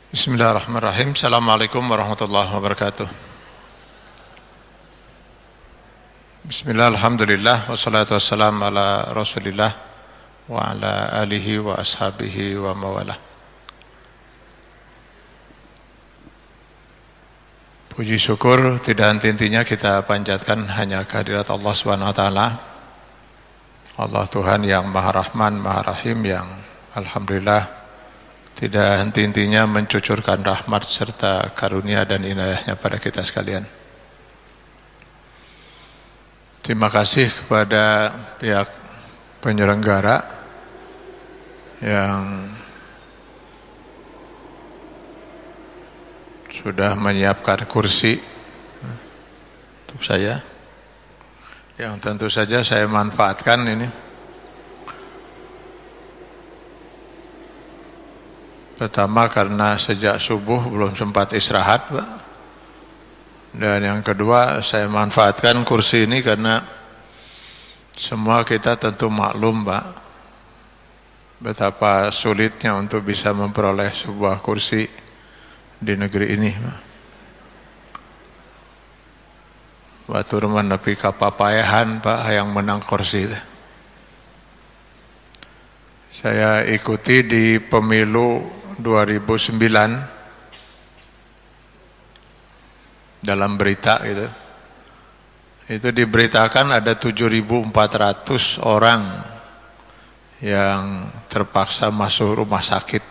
Bismillahirrahmanirrahim. Assalamualaikum warahmatullahi wabarakatuh. Bismillah, alhamdulillah, wassalatu wassalamu ala rasulillah wa ala alihi wa ashabihi wa mawalah. Puji syukur tidak henti-hentinya kita panjatkan hanya kehadirat Allah Subhanahu wa taala. Allah Tuhan yang Maha Rahman, Maha Rahim, yang alhamdulillah tidak henti-hentinya mencucurkan rahmat serta karunia dan inayahnya pada kita sekalian. Terima kasih kepada pihak penyelenggara yang sudah menyiapkan kursi untuk saya, yang tentu saja saya manfaatkan ini. Pertama karena sejak subuh belum sempat istirahat, Pak. Dan yang kedua saya manfaatkan kursi ini karena semua kita tentu maklum, Pak, betapa sulitnya untuk bisa memperoleh sebuah kursi di negeri ini, Pak. Batur menepi kapapayahan, Pak, yang menang kursi. Saya ikuti di pemilu 2009 dalam berita gitu. Itu diberitakan ada 7.400 orang yang terpaksa masuk rumah sakit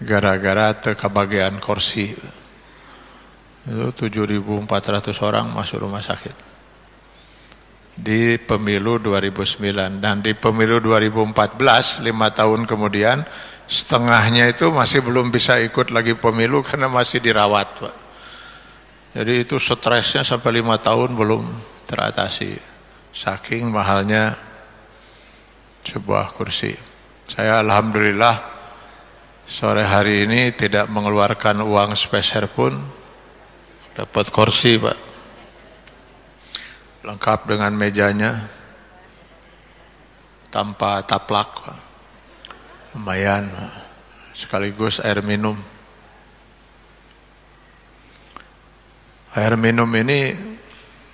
gara-gara kebagian kursi. Itu 7.400 orang masuk rumah sakit di pemilu 2009. Dan di pemilu 2014, 5 tahun kemudian, setengahnya itu masih belum bisa ikut lagi pemilu karena masih dirawat, Pak. Jadi itu stresnya sampai 5 tahun belum teratasi, saking mahalnya sebuah kursi. Saya alhamdulillah sore hari ini tidak mengeluarkan uang sepeser pun, dapat kursi, Pak, lengkap dengan mejanya, tanpa taplak, Pak. Lumayan, Pak. Sekaligus air minum. Air minum ini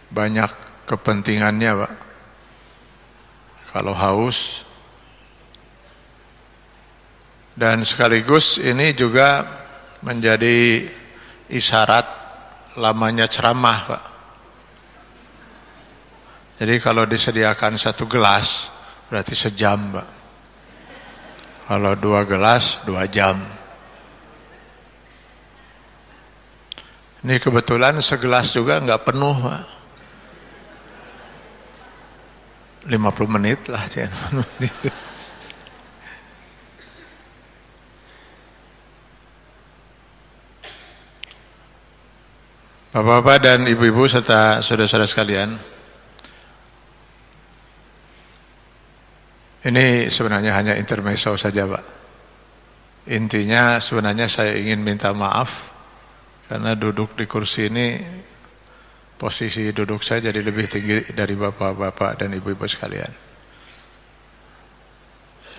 banyak kepentingannya, Pak. Kalau haus, dan sekaligus ini juga menjadi isyarat lamanya ceramah, Pak. Jadi kalau disediakan 1 gelas berarti sejam, Pak. Kalau 2 gelas 2 jam. Ini kebetulan segelas juga nggak penuh, Pak. 50 menit lah, Bapak-bapak dan ibu-ibu serta saudara-saudara sekalian, ini sebenarnya hanya intermezzo saja, Pak. Intinya sebenarnya saya ingin minta maaf karena duduk di kursi ini, posisi duduk saya jadi lebih tinggi dari bapak-bapak dan ibu-ibu sekalian.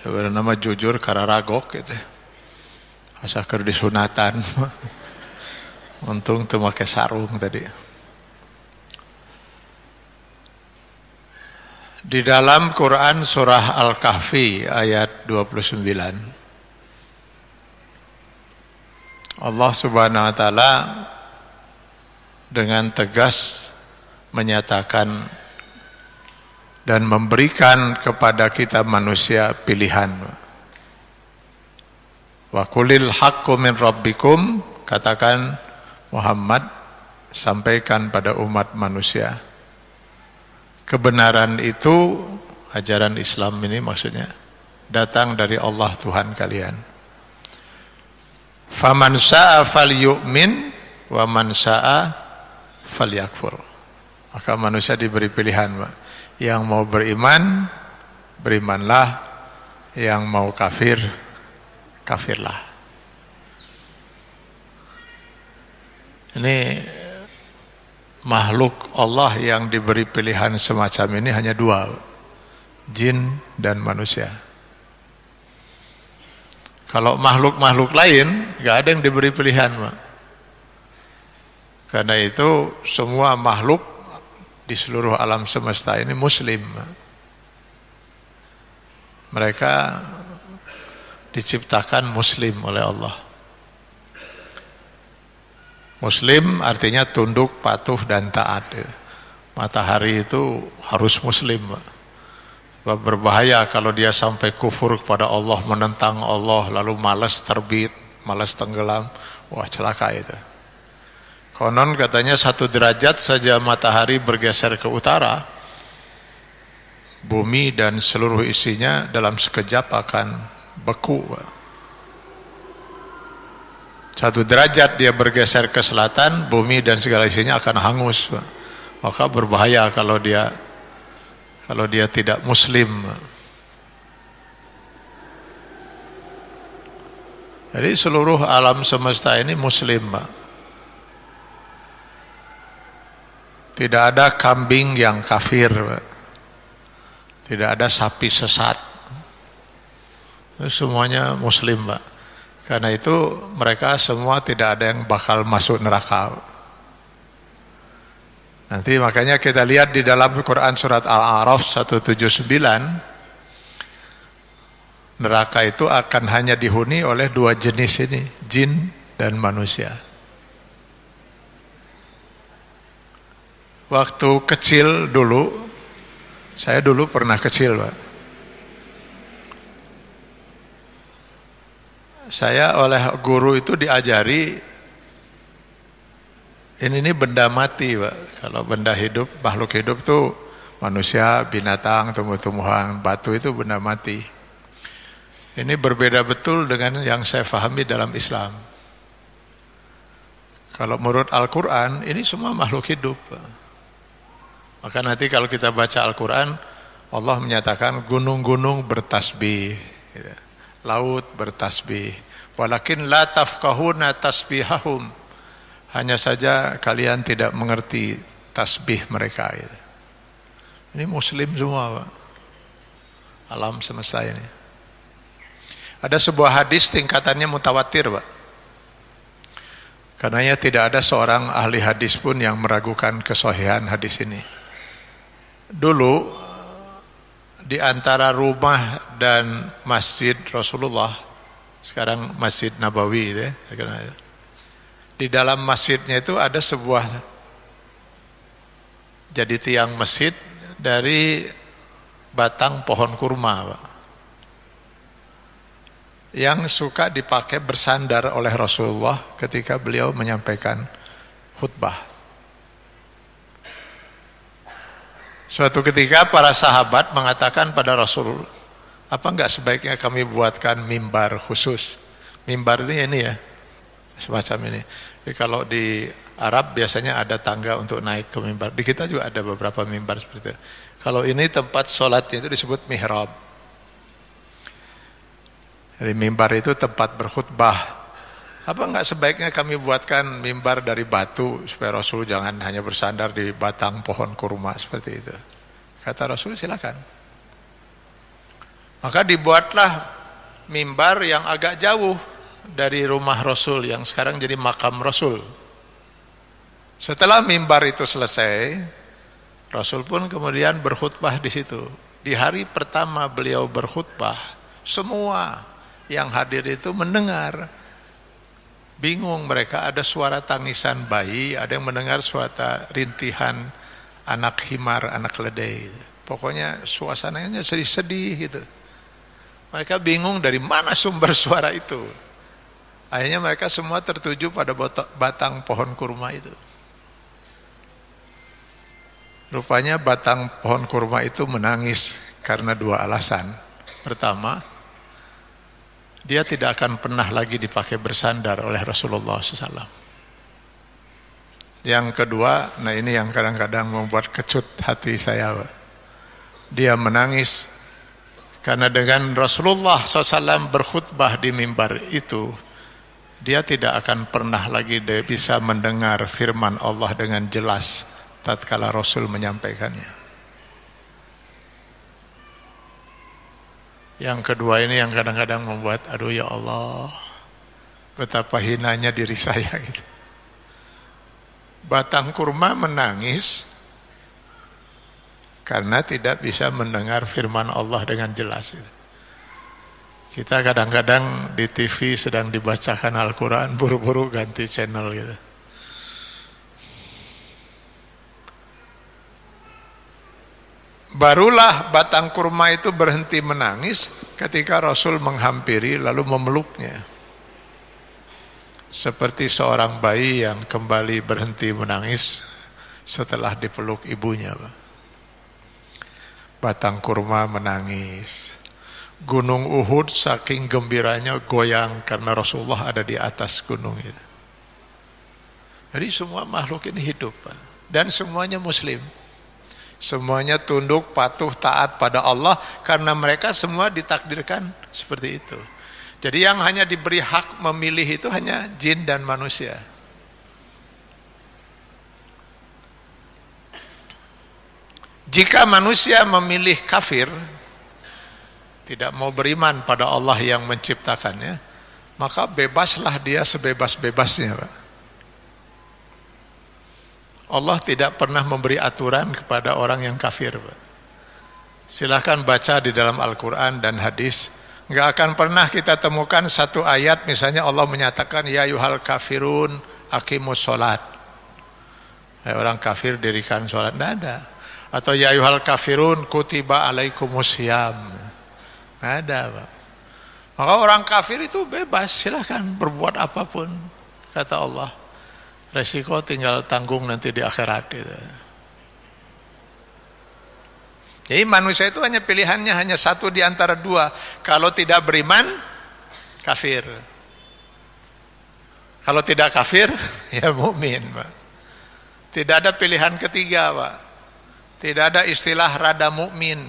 Sebenarnya nama jujur kararagok gitu. Asa keur disunatan. Untung teu make sarung tadi. Di dalam Quran surah Al-Kahfi ayat 29, Allah Subhanahu wa taala dengan tegas menyatakan dan memberikan kepada kita manusia pilihan. Wa qulil haqqu min rabbikum, katakan Muhammad, sampaikan pada umat manusia, kebenaran itu, ajaran Islam ini maksudnya, datang dari Allah Tuhan kalian. Faman sa'a falyu'min wa man sa'a falyakfur. Maka manusia diberi pilihan, Pak. Yang mau beriman, berimanlah. Yang mau kafir, kafirlah. Ini makhluk Allah yang diberi pilihan semacam ini hanya 2, jin dan manusia. Kalau makhluk-makhluk lain nggak ada yang diberi pilihan, Pak. Karena itu semua makhluk di seluruh alam semesta ini muslim, Pak. Mereka diciptakan muslim oleh Allah. Muslim artinya tunduk, patuh dan taat. Matahari itu harus muslim, Pak. Sebab berbahaya kalau dia sampai kufur kepada Allah, menentang Allah, lalu malas terbit, malas tenggelam. Wah, celaka itu. Konon katanya 1 derajat saja matahari bergeser ke utara, bumi dan seluruh isinya dalam sekejap akan beku. 1 derajat dia bergeser ke selatan, bumi dan segala isinya akan hangus. Maka berbahaya kalau dia tidak muslim. Jadi seluruh alam semesta ini muslim, Pak. Tidak ada kambing yang kafir, Pak. Tidak ada sapi sesat. Semuanya muslim, Pak. Karena itu mereka semua tidak ada yang bakal masuk neraka. Nanti makanya kita lihat di dalam Quran surat Al-A'raf 179, neraka itu akan hanya dihuni oleh 2 jenis ini, jin dan manusia. Waktu kecil dulu, saya dulu pernah kecil, Pak. Saya oleh guru itu diajari, ini benda mati, Pak. Kalau benda hidup, makhluk hidup tuh manusia, binatang, tumbuh-tumbuhan, batu itu benda mati. Ini berbeda betul dengan yang saya pahami dalam Islam. Kalau menurut Al-Quran, ini semua makhluk hidup, Pak. Maka nanti kalau kita baca Al-Quran, Allah menyatakan gunung-gunung bertasbih, gitu. Laut bertasbih, walakin la tafqahuna tasbihahum, hanya saja kalian tidak mengerti tasbih mereka. Gitu. Ini muslim semua, Pak. Alam semesta ini. Ada sebuah hadis tingkatannya mutawatir, Pak. Karenanya tidak ada seorang ahli hadis pun yang meragukan kesahihan hadis ini. Dulu di antara rumah dan masjid Rasulullah, sekarang Masjid Nabawi, di dalam masjidnya itu ada sebuah jadi tiang masjid dari batang pohon kurma, Pak, yang suka dipakai bersandar oleh Rasulullah ketika beliau menyampaikan khutbah. Suatu ketika para sahabat mengatakan pada Rasul, apa enggak sebaiknya kami buatkan mimbar khusus? Mimbar ini ya, semacam ini. Jadi kalau di Arab biasanya ada tangga untuk naik ke mimbar. Di kita juga ada beberapa mimbar seperti itu. Kalau ini tempat sholatnya itu disebut mihrab. Jadi mimbar itu tempat berkhutbah. Apa enggak sebaiknya kami buatkan mimbar dari batu supaya Rasul jangan hanya bersandar di batang pohon kurma seperti itu. Kata Rasul, silakan. Maka dibuatlah mimbar yang agak jauh dari rumah Rasul yang sekarang jadi makam Rasul. Setelah mimbar itu selesai, Rasul pun kemudian berkhutbah di situ. Di hari pertama beliau berkhutbah, semua yang hadir itu mendengar. Bingung mereka, ada suara tangisan bayi, ada yang mendengar suara rintihan anak himar, anak keledai. Pokoknya suasananya sedih-sedih gitu. Mereka bingung dari mana sumber suara itu. Akhirnya mereka semua tertuju pada batang pohon kurma itu. Rupanya batang pohon kurma itu menangis karena 2 alasan. Pertama, dia tidak akan pernah lagi dipakai bersandar oleh Rasulullah SAW. Yang kedua, nah ini yang kadang-kadang membuat kecut hati saya, Pak. Dia menangis karena dengan Rasulullah SAW berkhutbah di mimbar itu, dia tidak akan pernah lagi bisa mendengar firman Allah dengan jelas tatkala Rasul menyampaikannya. Yang kedua ini yang kadang-kadang membuat, aduh ya Allah, betapa hinanya diri saya gitu. Batang kurma menangis karena tidak bisa mendengar firman Allah dengan jelas. Kita kadang-kadang di TV sedang dibacakan Al-Quran, buru-buru ganti channel gitu. Barulah batang kurma itu berhenti menangis ketika Rasul menghampiri lalu memeluknya. Seperti seorang bayi yang kembali berhenti menangis setelah dipeluk ibunya. Batang kurma menangis. Gunung Uhud saking gembiranya goyang karena Rasulullah ada di atas gunung itu. Jadi semua makhluk ini hidup, dan semuanya muslim. Semuanya tunduk, patuh, taat pada Allah karena mereka semua ditakdirkan seperti itu. Jadi yang hanya diberi hak memilih itu hanya jin dan manusia. Jika manusia memilih kafir, tidak mau beriman pada Allah yang menciptakannya, maka bebaslah dia sebebas-bebasnya, Pak. Allah tidak pernah memberi aturan kepada orang yang kafir, Pak. Silahkan baca di dalam Al-Quran dan hadis. Nggak akan pernah kita temukan satu ayat misalnya Allah menyatakan ya yuhal kafirun aqimus sholat. Orang kafir dirikan sholat, tidak ada. Atau ya yuhal kafirun kutiba alaikumusiyam. Tidak ada, Pak. Maka orang kafir itu bebas, silahkan berbuat apapun, kata Allah. Resiko tinggal tanggung nanti di akhirat gitu. Jadi manusia itu hanya pilihannya hanya satu di antara dua. Kalau tidak beriman, kafir. Kalau tidak kafir, ya mukmin, Pak. Tidak ada pilihan ketiga, Pak. Tidak ada istilah rada mukmin.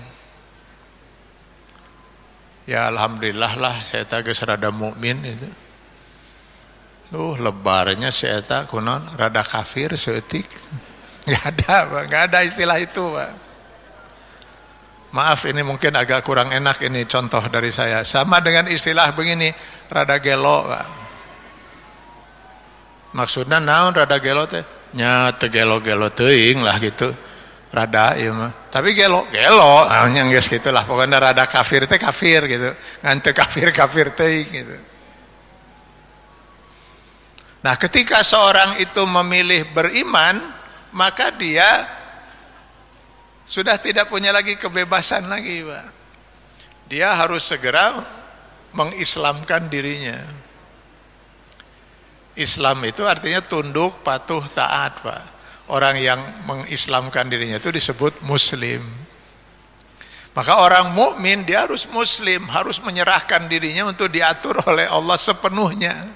Ya alhamdulillah lah saya geus rada mukmin itu. Lebarnya saya kunon rada kafir seetik. Nggak ada, Pak. Nggak ada istilah itu, Pak. Maaf ini mungkin agak kurang enak ini contoh dari saya. Sama dengan istilah begini, rada gelo, Pak. Maksudnya naon rada gelo teh? Nya teu gelo-gelo teuing lah gitu. Rada ieu mah. Tapi gelo yang geus gitulah. Pokoknya rada kafir teh kafir gitu. Ngan teu kafir teuing gitu. Nah, ketika seorang itu memilih beriman, maka dia sudah tidak punya lagi kebebasan lagi, Pak. Dia harus segera mengislamkan dirinya. Islam itu artinya tunduk, patuh, taat, Pak. Orang yang mengislamkan dirinya itu disebut muslim. Maka orang mukmin dia harus muslim, harus menyerahkan dirinya untuk diatur oleh Allah sepenuhnya.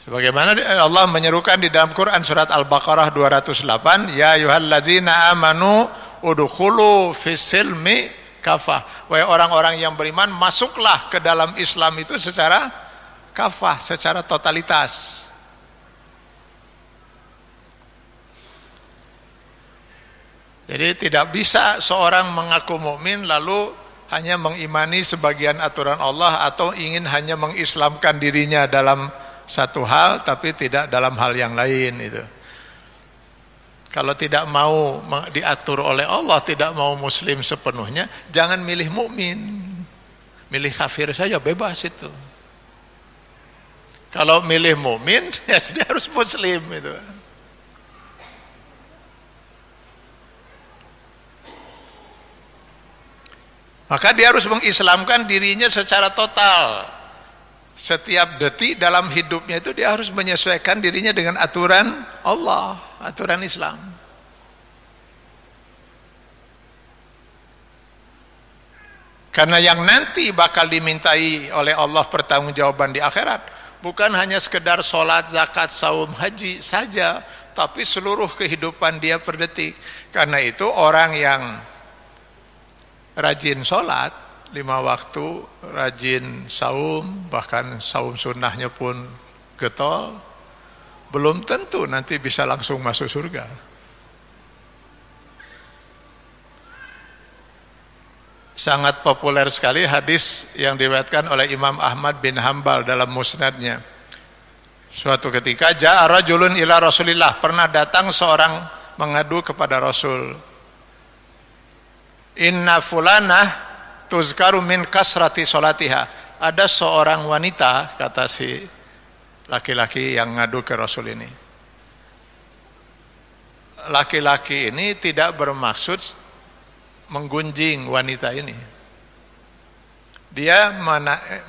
Sebagaimana Allah menyerukan di dalam Quran surat Al-Baqarah 208, ya ayyuhallazina amanu udkhulu fis-silmi kafah. Wahai orang-orang yang beriman, masuklah ke dalam Islam itu secara kafah, secara totalitas. Jadi tidak bisa seorang mengaku mukmin lalu hanya mengimani sebagian aturan Allah atau ingin hanya mengislamkan dirinya dalam satu hal tapi tidak dalam hal yang lain itu. Kalau tidak mau diatur oleh Allah, tidak mau muslim sepenuhnya, jangan milih mukmin. Milih kafir saja bebas itu. Kalau milih mukmin, ya dia harus muslim itu. Maka dia harus mengislamkan dirinya secara total. Setiap detik dalam hidupnya itu dia harus menyesuaikan dirinya dengan aturan Allah, aturan Islam. Karena yang nanti bakal dimintai oleh Allah pertanggungjawaban di akhirat bukan hanya sekedar sholat, zakat, saum, haji saja, tapi seluruh kehidupan dia per detik. Karena itu orang yang rajin sholat 5 waktu, rajin saum, bahkan saum sunnahnya pun getol, belum tentu nanti bisa langsung masuk surga. Sangat populer sekali hadis yang diriwayatkan oleh Imam Ahmad bin Hambal dalam musnadnya. Suatu ketika ja'a rajulun ila Rasulillah, pernah datang seorang mengadu kepada Rasul. Inna fulanah tuzkaru min kasrati solatiha. Ada seorang wanita, kata si laki-laki yang ngadu ke Rasul ini. Laki-laki ini tidak bermaksud menggunjing wanita ini. Dia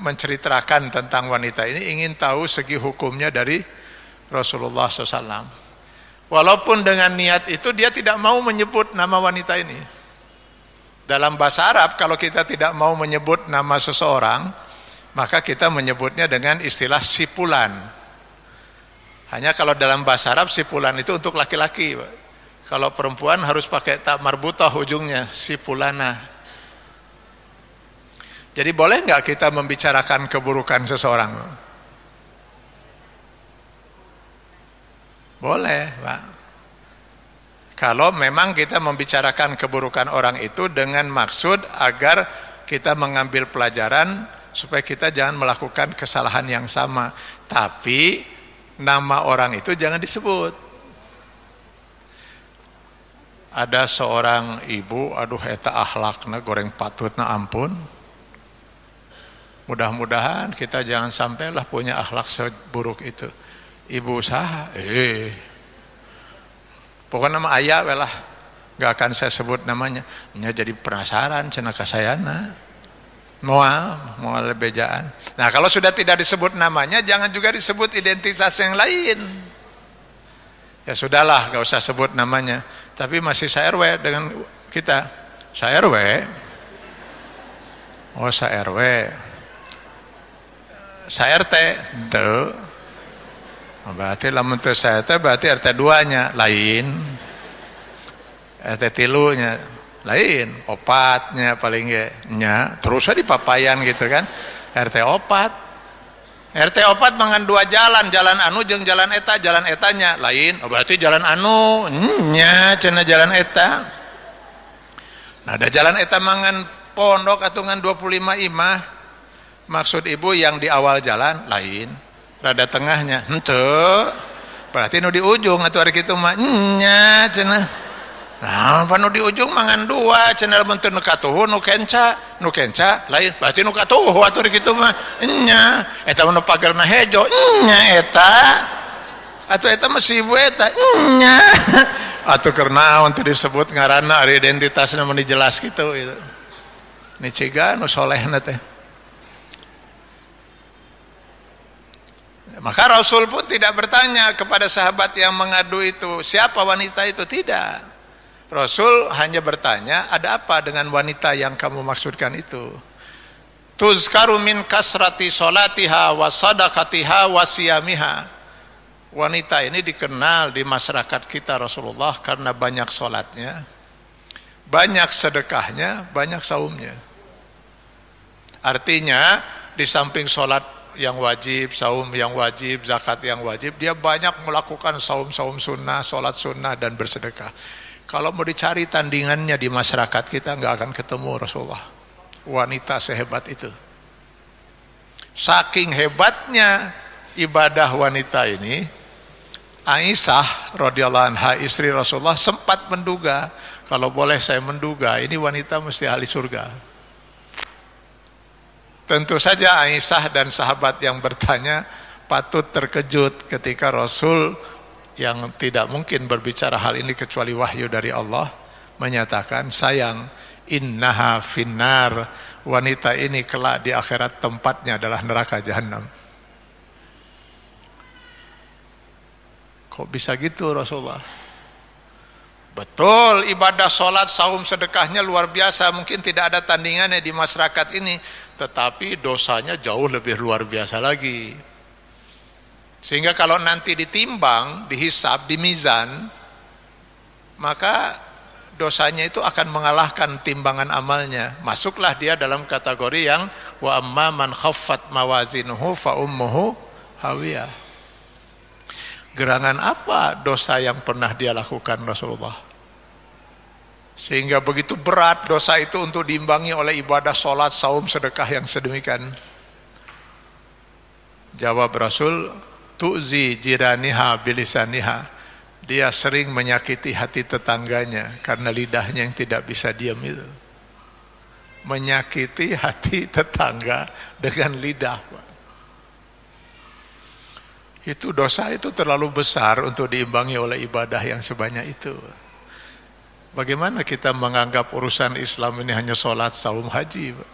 menceritakan tentang wanita ini, ingin tahu segi hukumnya dari Rasulullah SAW. Walaupun dengan niat itu dia tidak mau menyebut nama wanita ini. Dalam bahasa Arab, kalau kita tidak mau menyebut nama seseorang, maka kita menyebutnya dengan istilah sipulan. Hanya kalau dalam bahasa Arab sipulan itu untuk laki-laki. Kalau perempuan harus pakai tak marbutah ujungnya, sipulana. Jadi boleh nggak kita membicarakan keburukan seseorang? Boleh, Pak. Kalau memang kita membicarakan keburukan orang itu dengan maksud agar kita mengambil pelajaran supaya kita jangan melakukan kesalahan yang sama. Tapi nama orang itu jangan disebut. Ada seorang ibu, aduh eta akhlakna goreng patutna ampun. Mudah-mudahan kita jangan sampailah punya akhlak seburuk itu. Ibu saha? Pokoknya nama ayah welah, gak akan saya sebut namanya. Nya jadi penasaran cenah kasayana. Moal bejaan. Nah, kalau sudah tidak disebut namanya, jangan juga disebut identitas yang lain. Ya sudahlah, gak usah sebut namanya. Tapi masih sa-RW dengan kita. Sa-RW. Oh, sa-RW. Sa-RT. Tuh. Berarti lamun teu sa-RT berarti RT 2-nya lain. RT 3-nya lain. Opatnya paling nya. Terus aja dipapayan gitu kan. RT 4. RT 4 mangan 2 jalan, jalan anu jeung jalan etanya lain. Oh, berarti jalan anu nya cenah jalan eta. Nah, ada jalan eta mangan pondok atungan 25 imah. Maksud ibu yang di awal jalan lain, rada tengahnya henteu. Berarti nu di ujung atuh ari kitu mah nya cenah. Nah, panu di ujung mangan 2 cenah mun teu nu katuhu nu kenca lain. Berarti nu katuhu atuh kitu mah nya. Eta nu pagerna hejo nya eta. Atuh eta mah si ibu eta nya. Atuh keur naon teu disebut ngaranna ari identitasna mun dijelas kitu gitu. Niciga nu solehna teh. Maka Rasul pun tidak bertanya kepada sahabat yang mengadu itu, siapa wanita itu, tidak. Rasul hanya bertanya, ada apa dengan wanita yang kamu maksudkan itu? Tuzkaru min kasrati solatiha wa sadaqatiha wa siyamiha. Wanita ini dikenal di masyarakat kita Rasulullah karena banyak solatnya, banyak sedekahnya, banyak saumnya. Artinya di samping solat yang wajib, saum yang wajib, zakat yang wajib, dia banyak melakukan saum-saum sunnah, solat sunnah, dan bersedekah. Kalau mau dicari tandingannya di masyarakat kita nggak akan ketemu Rasulullah. Wanita sehebat itu. Saking hebatnya ibadah wanita ini, Aisyah radhiyallahu anha istri Rasulullah sempat menduga, kalau boleh saya menduga ini wanita mesti ahli surga. Tentu saja Aisyah dan sahabat yang bertanya patut terkejut ketika Rasul yang tidak mungkin berbicara hal ini kecuali wahyu dari Allah menyatakan, sayang, innaha finnar, wanita ini kelak di akhirat tempatnya adalah neraka jahanam. Kok bisa gitu Rasulullah? Betul, ibadah sholat, saum, sedekahnya luar biasa, mungkin tidak ada tandingannya di masyarakat ini, tetapi dosanya jauh lebih luar biasa lagi. Sehingga kalau nanti ditimbang, dihisab, di mizan, maka dosanya itu akan mengalahkan timbangan amalnya. Masuklah dia dalam kategori yang wa amma man khaffat mawazinuhu fa ummuhu hawiyah. Gerangan apa dosa yang pernah dia lakukan Rasulullah? Sehingga begitu berat dosa itu untuk diimbangi oleh ibadah sholat, saum, sedekah yang sedemikian. Jawab Rasul, tu'zi jiraniha bilisaniha. Dia sering menyakiti hati tetangganya karena lidahnya yang tidak bisa diam itu. Menyakiti hati tetangga dengan lidah. Itu dosa itu terlalu besar untuk diimbangi oleh ibadah yang sebanyak itu. Bagaimana kita menganggap urusan Islam ini hanya sholat, saum, haji, Pak?